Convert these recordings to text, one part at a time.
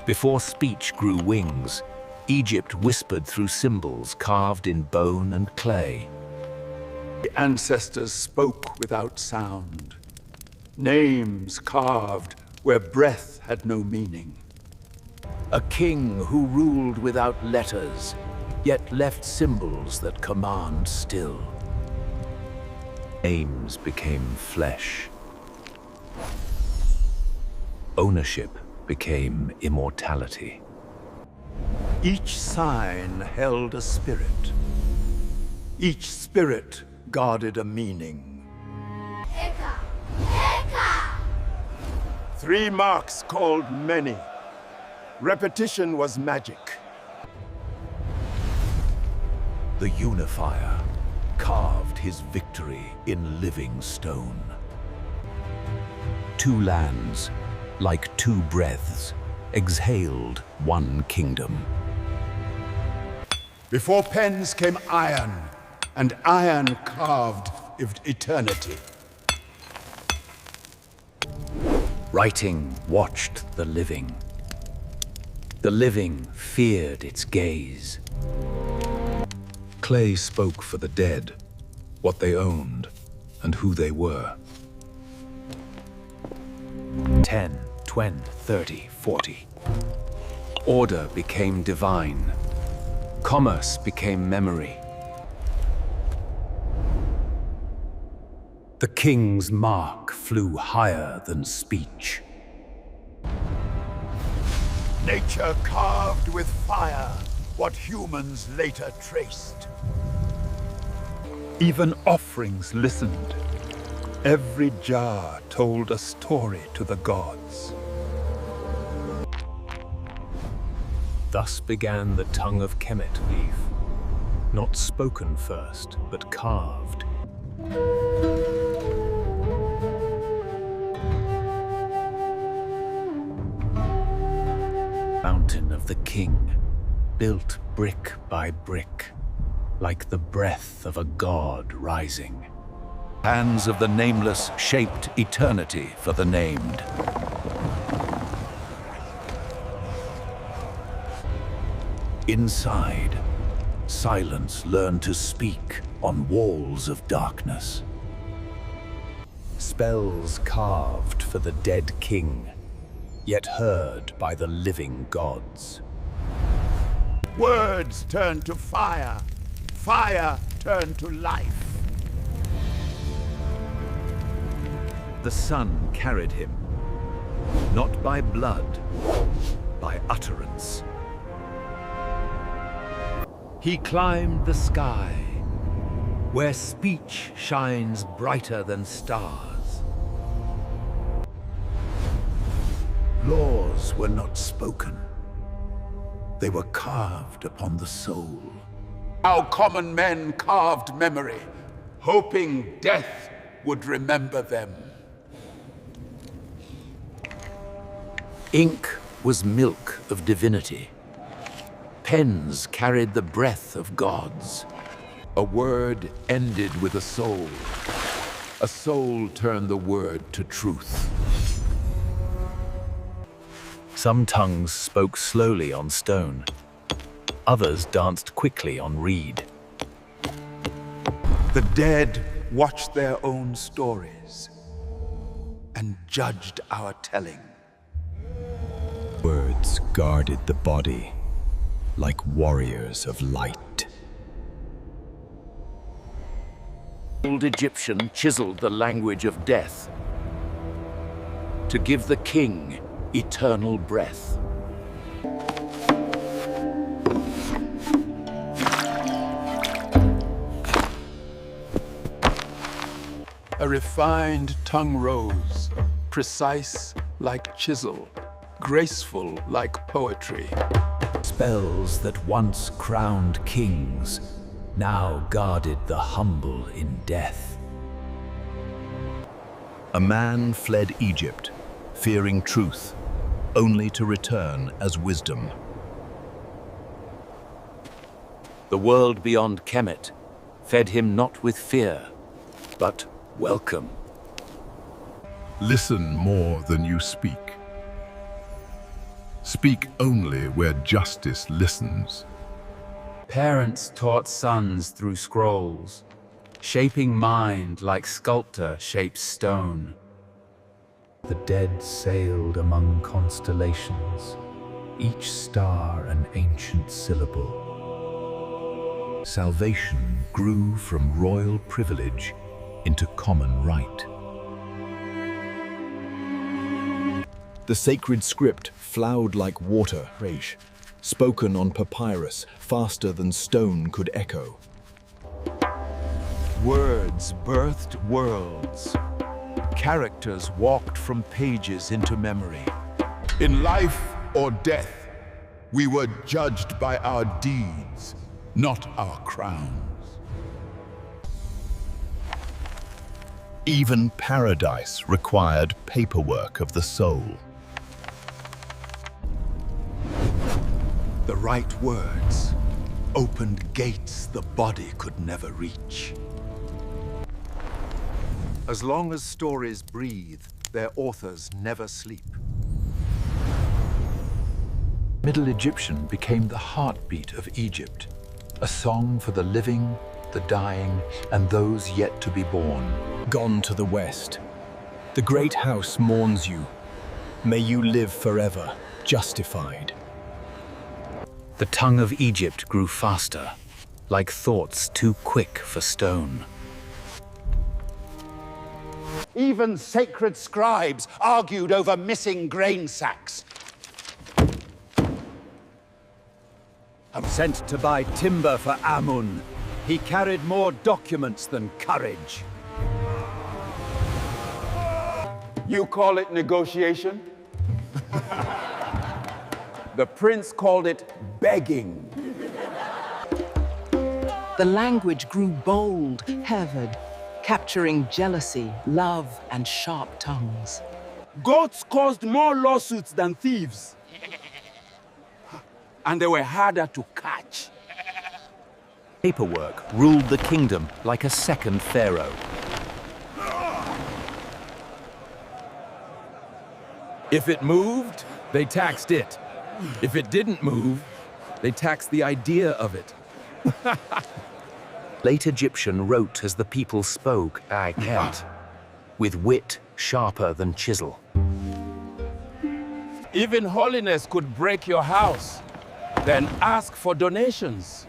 Before speech grew wings, Egypt whispered through symbols carved in bone and clay. The ancestors spoke without sound, names carved where breath had no meaning. A king who ruled without letters, yet left symbols that command still. Names became flesh. Ownership became immortality. Each sign held a spirit. Each spirit guarded a meaning. Eka! Eka! 3 marks called many. Repetition was magic. The unifier carved his victory in living stone. 2 lands, like 2 breaths, exhaled one kingdom. Before pens came iron, and iron carved eternity. Writing watched the living. The living feared its gaze. Clay spoke for the dead, what they owned, and who they were. 10, 20, 30, 40. Order became divine. Commerce became memory. The king's mark flew higher than speech. Nature carved with fire what humans later traced. Even offerings listened. Every jar told a story to the gods. Thus began the tongue of Kemet leaf, not spoken first, but carved. Mountain of the king, built brick by brick, like the breath of a god rising. Hands of the nameless shaped eternity for the named. Inside, silence learned to speak on walls of darkness. Spells carved for the dead king, yet heard by the living gods. Words turned to fire. Fire turned to life. The sun carried him, not by blood, by utterance. He climbed the sky, where speech shines brighter than stars. Laws were not spoken. They were carved upon the soul. How common men carved memory, hoping death would remember them. Ink was milk of divinity. Pens carried the breath of gods. A word ended with a soul. A soul turned the word to truth. Some tongues spoke slowly on stone. Others danced quickly on reed. The dead watched their own stories and judged our telling. Words guarded the body like warriors of light. Old Egyptian chiseled the language of death to give the king eternal breath. A refined tongue rose, precise like chisel, graceful like poetry. Spells that once crowned kings now guarded the humble in death. A man fled Egypt, fearing truth, only to return as wisdom. The world beyond Kemet fed him not with fear, but welcome. Listen more than you speak. Speak speak only where justice listens. Parents taught sons through scrolls, shaping mind like sculptor shapes stone. The dead sailed among constellations, each star an ancient syllable. Salvation grew from royal privilege into common right. The sacred script flowed like water, spoken on papyrus, faster than stone could echo. Words birthed worlds. Characters walked from pages into memory. In life or death, we were judged by our deeds, not our crowns. Even paradise required paperwork of the soul. The right words opened gates the body could never reach. As long as stories breathe, their authors never sleep. Middle Egyptian became the heartbeat of Egypt, a song for the living, the dying, and those yet to be born. Gone to the west. The great house mourns you. May you live forever, justified. The tongue of Egypt grew faster, like thoughts too quick for stone. Even sacred scribes argued over missing grain sacks. I'm sent to buy timber for Amun. He carried more documents than courage. You call it negotiation? The prince called it begging. The language grew bold, heaved, capturing jealousy, love, and sharp tongues. Goats caused more lawsuits than thieves. And they were harder to catch. Paperwork ruled the kingdom like a second pharaoh. If it moved, they taxed it. If it didn't move, they taxed the idea of it. Late Egyptian wrote as the people spoke, I can't, with wit sharper than chisel. Even holiness could break your house, then ask for donations.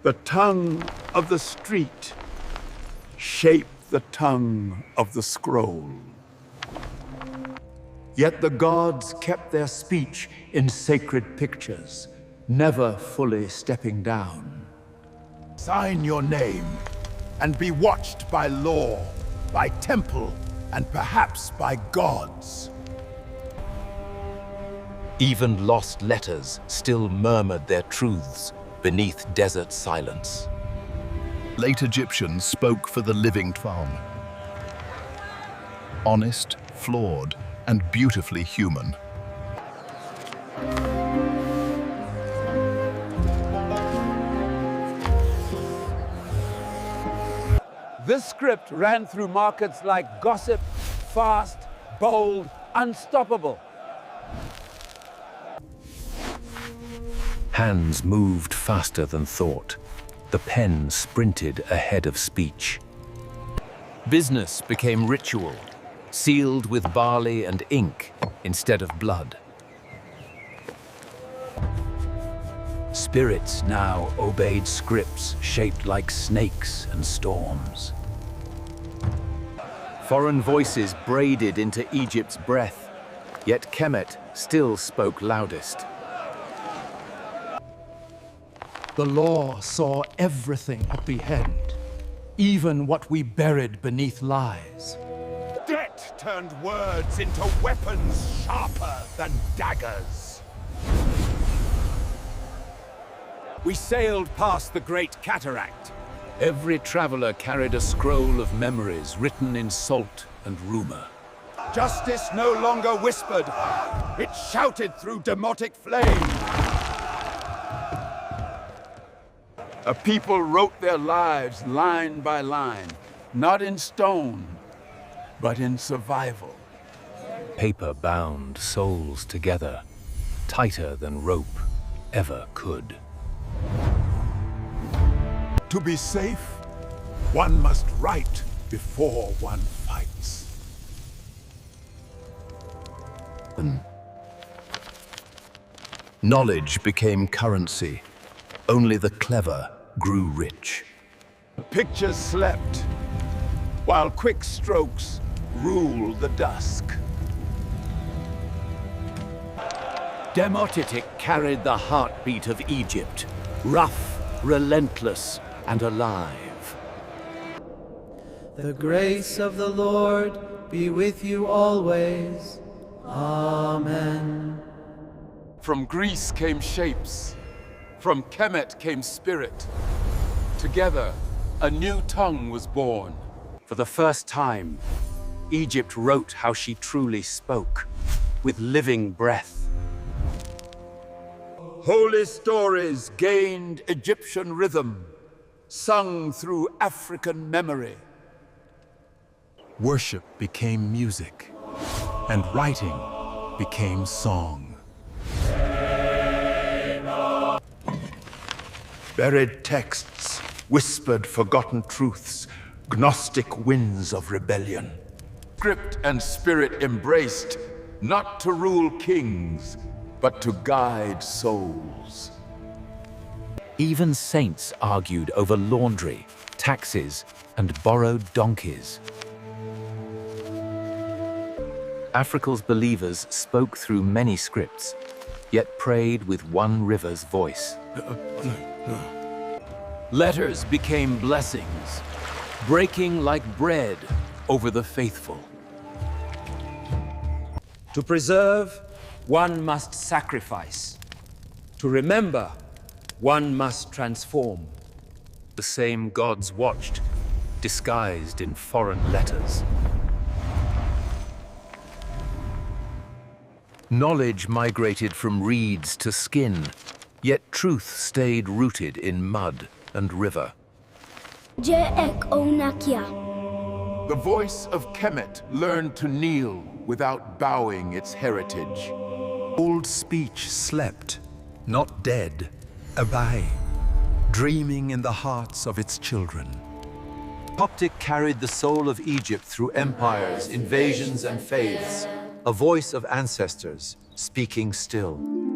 The tongue of the street shaped the tongue of the scroll. Yet the gods kept their speech in sacred pictures, never fully stepping down. Sign your name and be watched by law, by temple, and perhaps by gods. Even lost letters still murmured their truths beneath desert silence. Late Egyptians spoke for the living farm. Honest, flawed, and beautifully human. This script ran through markets like gossip, fast, bold, unstoppable. Hands moved faster than thought. The pen sprinted ahead of speech. Business became ritual, sealed with barley and ink instead of blood. Spirits now obeyed scripts shaped like snakes and storms. Foreign voices braided into Egypt's breath, yet Kemet still spoke loudest. The law saw everything at the end, even what we buried beneath lies. Debt turned words into weapons sharper than daggers. We sailed past the Great Cataract. Every traveler carried a scroll of memories written in salt and rumor. Justice no longer whispered. It shouted through demotic flame. A people wrote their lives line by line, not in stone, but in survival. Paper bound souls together, tighter than rope ever could. To be safe, one must write before one fights. Knowledge became currency. Only the clever grew rich. Pictures slept, while quick strokes ruled the dusk. Demotic carried the heartbeat of Egypt, rough, relentless, and alive. The grace of the Lord be with you always. Amen. From Greece came shapes, from Kemet came spirit. Together, a new tongue was born. For the first time, Egypt wrote how she truly spoke, with living breath. Holy stories gained Egyptian rhythm, sung through African memory. Worship became music, and writing became song. Buried texts, whispered forgotten truths, Gnostic winds of rebellion. Script and spirit embraced, not to rule kings, but to guide souls. Even saints argued over laundry, taxes, and borrowed donkeys. Africa's believers spoke through many scripts, yet prayed with one river's voice. Letters became blessings, breaking like bread over the faithful. To preserve, one must sacrifice. To remember, one must transform. The same gods watched, disguised in foreign letters. Knowledge migrated from reeds to skin, yet truth stayed rooted in mud and river. The voice of Kemet learned to kneel without bowing its heritage. Old speech slept, not dead, abai, dreaming in the hearts of its children. Coptic carried the soul of Egypt through empires, invasions, and faiths, a voice of ancestors speaking still.